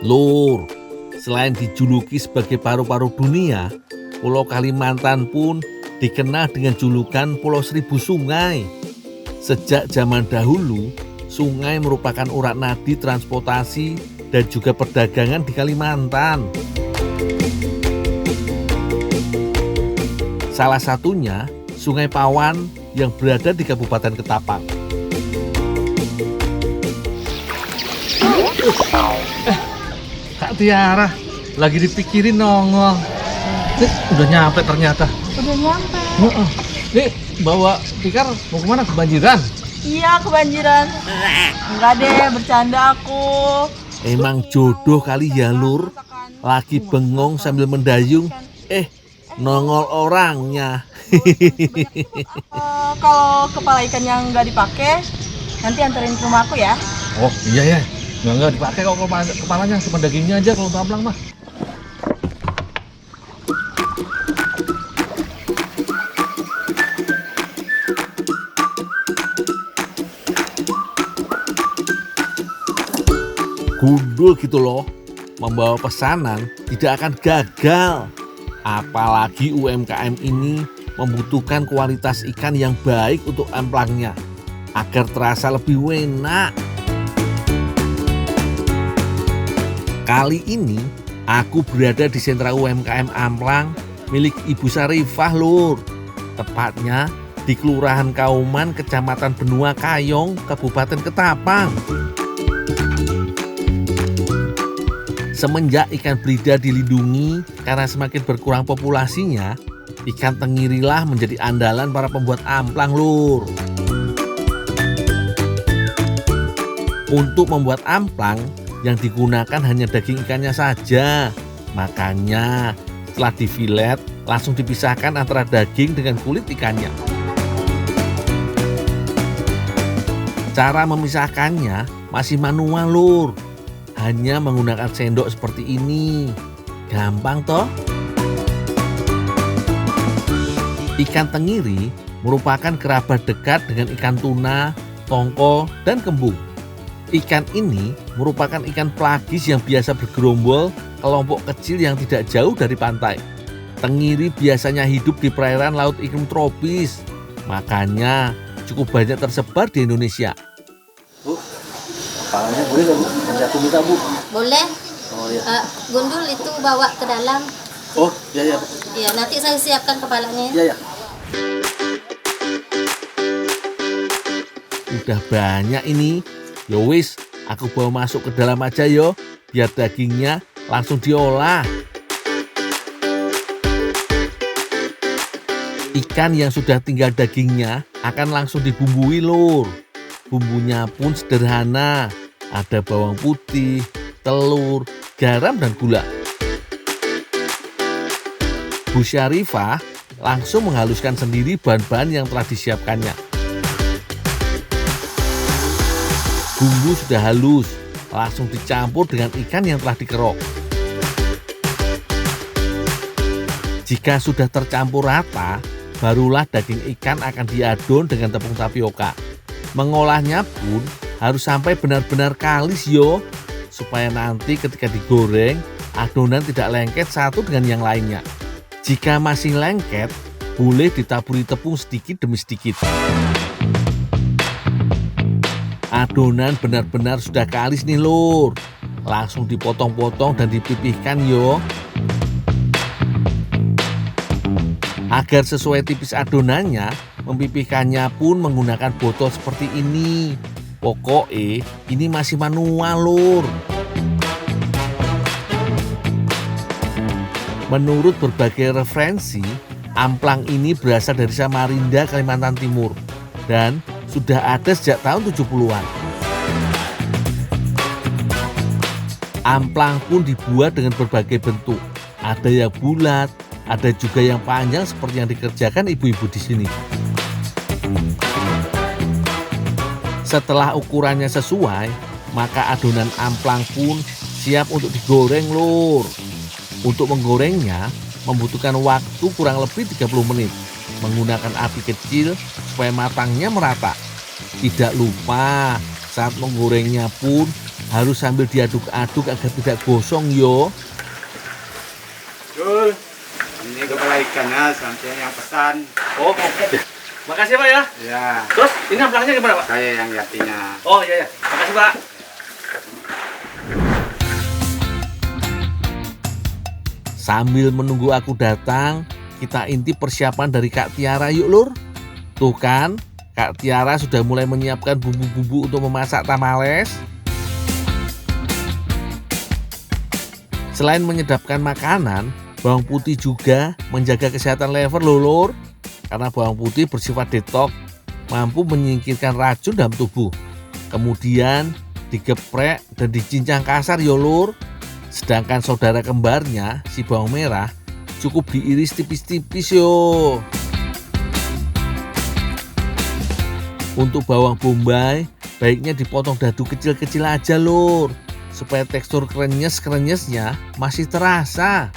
Lur, selain dijuluki sebagai paru-paru dunia, Pulau Kalimantan pun dikenal dengan julukan Pulau Seribu Sungai. Sejak zaman dahulu, sungai merupakan urat nadi transportasi dan juga perdagangan di Kalimantan. Salah satunya Sungai Pawan yang berada di Kabupaten Ketapang. Kak Tiara, lagi dipikirin nongol. Udah nyampe ternyata. Udah nyampe. Nih, bawa tikar mau kemana? Kebanjiran? Iya, kebanjiran. Enggak deh, bercanda aku. Emang jodoh kali ya, Lur. Lagi bengong sambil mendayung, nongol orangnya. Kalau kepala ikan yang nggak dipakai, nanti anterin ke rumah aku ya. Oh iya ya, nggak dipakai kok kepalanya, cuma dagingnya aja kalau tamblang mah. Gundul gitu loh, membawa pesanan tidak akan gagal. Apalagi UMKM ini membutuhkan kualitas ikan yang baik untuk amplangnya agar terasa lebih enak. Kali ini aku berada di sentra UMKM amplang milik Ibu Sarifah, Lur. Tepatnya di Kelurahan Kauman, Kecamatan Benua Kayong, Kabupaten Ketapang. Semenjak ikan belida dilindungi karena semakin berkurang populasinya, ikan tengirilah menjadi andalan para pembuat amplang, Lur. Untuk membuat amplang, yang digunakan hanya daging ikannya saja. Makanya setelah difilet, langsung dipisahkan antara daging dengan kulit ikannya. Cara memisahkannya masih manual, Lur. Hanya menggunakan sendok seperti ini. Gampang toh? Ikan tengiri merupakan kerabat dekat dengan ikan tuna, tongkol, dan kembung. Ikan ini merupakan ikan pelagis yang biasa bergerombol kelompok kecil yang tidak jauh dari pantai. Tengiri biasanya hidup di perairan laut iklim tropis. Makanya cukup banyak tersebar di Indonesia. Kepalanya boleh nggak, Bu? Nanti aku minta, Bu. Boleh. Oh iya. Gundul itu bawa ke dalam. Oh iya ya. Ya, nanti saya siapkan kepalanya. Iya ya. Udah banyak ini. Yo wis, aku bawa masuk ke dalam aja yo, biar dagingnya langsung diolah. Ikan yang sudah tinggal dagingnya akan langsung dibumbui, Lur. Bumbunya pun sederhana, ada bawang putih, telur, garam, dan gula. Bu Syarifah langsung menghaluskan sendiri bahan-bahan yang telah disiapkannya. Bumbu sudah halus, langsung dicampur dengan ikan yang telah dikerok. Jika sudah tercampur rata, barulah daging ikan akan diadon dengan tepung tapioka. Mengolahnya pun harus sampai benar-benar kalis yo, supaya nanti ketika digoreng, adonan tidak lengket satu dengan yang lainnya. Jika masih lengket, boleh ditaburi tepung sedikit demi sedikit. Adonan benar-benar sudah kalis nih, Lur. Langsung dipotong-potong dan dipipihkan yo. Agar sesuai tipis adonannya, mempipihkannya pun menggunakan botol seperti ini. Pokoknya ini masih manual, Lur. Menurut berbagai referensi, amplang ini berasal dari Samarinda, Kalimantan Timur, dan sudah ada sejak tahun 70-an. Amplang pun dibuat dengan berbagai bentuk. Ada yang bulat, ada juga yang panjang seperti yang dikerjakan ibu-ibu di sini. Setelah ukurannya sesuai, maka adonan amplang pun siap untuk digoreng, Lur. Untuk menggorengnya membutuhkan waktu kurang lebih 30 menit. Menggunakan api kecil supaya matangnya merata. Tidak lupa saat menggorengnya pun harus sambil diaduk-aduk agar tidak gosong yo. Dul, ini kepala ikannya sampai yang pesan. Oh, makasih Pak ya. Ya, Terus ini amplangnya gimana Pak? saya yang gantinya. Oh iya ya, makasih Pak. Sambil menunggu aku datang, kita intip persiapan dari Kak Tiara yuk lur. Tuh kan, Kak Tiara sudah mulai menyiapkan bumbu-bumbu untuk memasak tamales. Selain menyedapkan makanan, bawang putih juga menjaga kesehatan lever loh lur. Karena bawang putih bersifat detox, mampu menyingkirkan racun dalam tubuh. Kemudian digeprek dan dicincang kasar yo lur. Sedangkan saudara kembarnya, si bawang merah, cukup diiris tipis-tipis yo. Untuk bawang bombay, baiknya dipotong dadu kecil-kecil aja lur, supaya tekstur krenyes-krenyesnya masih terasa.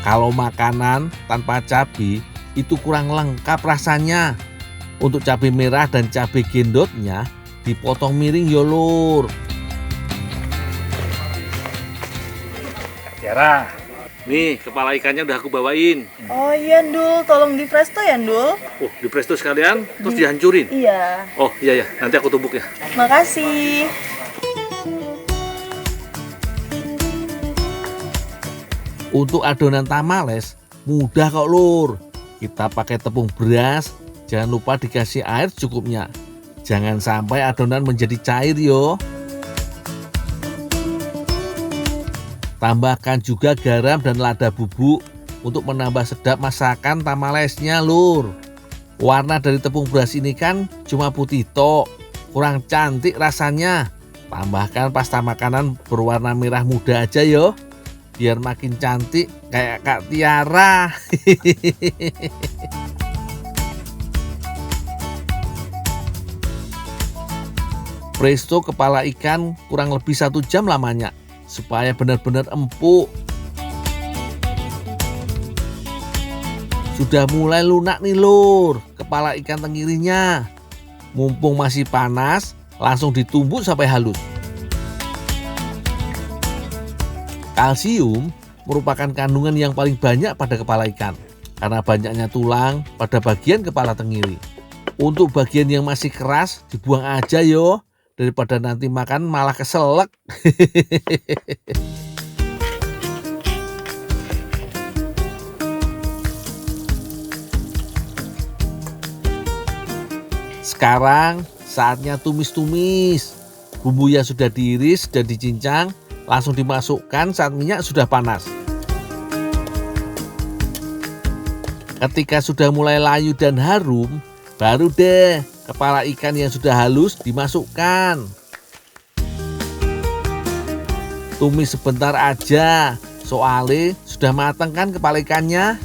Kalau makanan tanpa cabai itu kurang lengkap rasanya. Untuk cabai merah dan cabai gendotnya dipotong miring yo lur. Tiara, nih kepala ikannya udah aku bawain. Oh iya Ndul, tolong di presto ya Ndul. Oh, di presto sekalian, terus dihancurin. Iya, Oh iya ya, nanti aku tumbuk ya. makasih. Untuk adonan tamales mudah kok lur. Kita pakai tepung beras, jangan lupa dikasih air secukupnya. Jangan sampai adonan menjadi cair yo. Tambahkan juga garam dan lada bubuk untuk menambah sedap masakan tamalesnya lur. Warna dari tepung beras ini kan cuma putih tok, kurang cantik rasanya. Tambahkan pasta makanan berwarna merah muda aja yo, biar makin cantik kayak Kak Tiara. Presto kepala ikan kurang lebih 1 jam lamanya, supaya benar-benar empuk. Sudah mulai lunak nih lur kepala ikan tenggirinya. Mumpung masih panas, langsung ditumbuk sampai halus. Kalsium merupakan kandungan yang paling banyak pada kepala ikan, karena banyaknya tulang pada bagian kepala tenggiri. Untuk bagian yang masih keras dibuang aja yo, daripada nanti makan malah keselak. Sekarang saatnya tumis-tumis. Bumbu yang sudah diiris dan dicincang langsung dimasukkan saat minyak sudah panas. Ketika sudah mulai layu dan harum, baru deh kepala ikan yang sudah halus dimasukkan. Tumis sebentar aja, soalnya sudah matang kan kepala ikannya.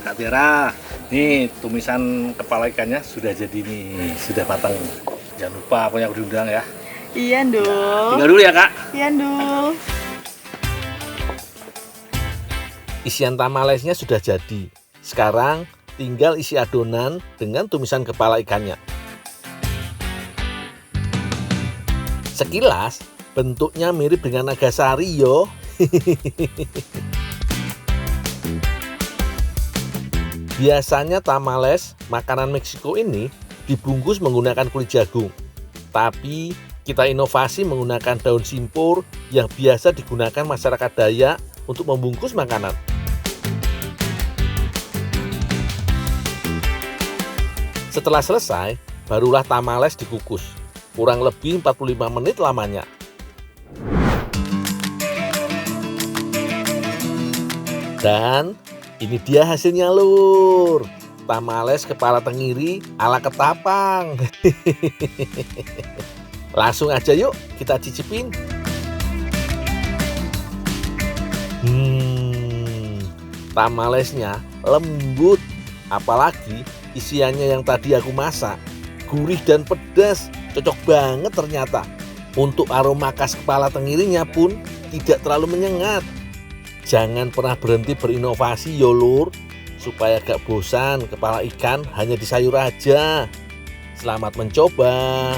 Kak Tiara, nih tumisan kepala ikannya sudah jadi nih, sudah matang. Jangan lupa pokoknya aku diundang ya. Iya Ndul. Tinggal dulu ya Kak. Iya Ndul. Isian tamalesnya sudah jadi. Sekarang tinggal isi adonan dengan tumisan kepala ikannya. Sekilas bentuknya mirip dengan nagasari yo. Biasanya tamales makanan Meksiko ini dibungkus menggunakan kulit jagung. Tapi kita inovasi menggunakan daun simpur yang biasa digunakan masyarakat Dayak untuk membungkus makanan. Setelah selesai, barulah tamales dikukus. Kurang lebih 45 menit lamanya. Dan ini dia hasilnya lur. Tamales kepala tenggiri ala Ketapang. Langsung aja yuk kita cicipin. Tamalesnya lembut. Apalagi isiannya yang tadi aku masak, gurih dan pedas. Cocok banget ternyata. Untuk aroma khas kepala tenggirinya pun tidak terlalu menyengat. Jangan pernah berhenti berinovasi yo lur, supaya gak bosan kepala ikan hanya di sayur aja. Selamat mencoba.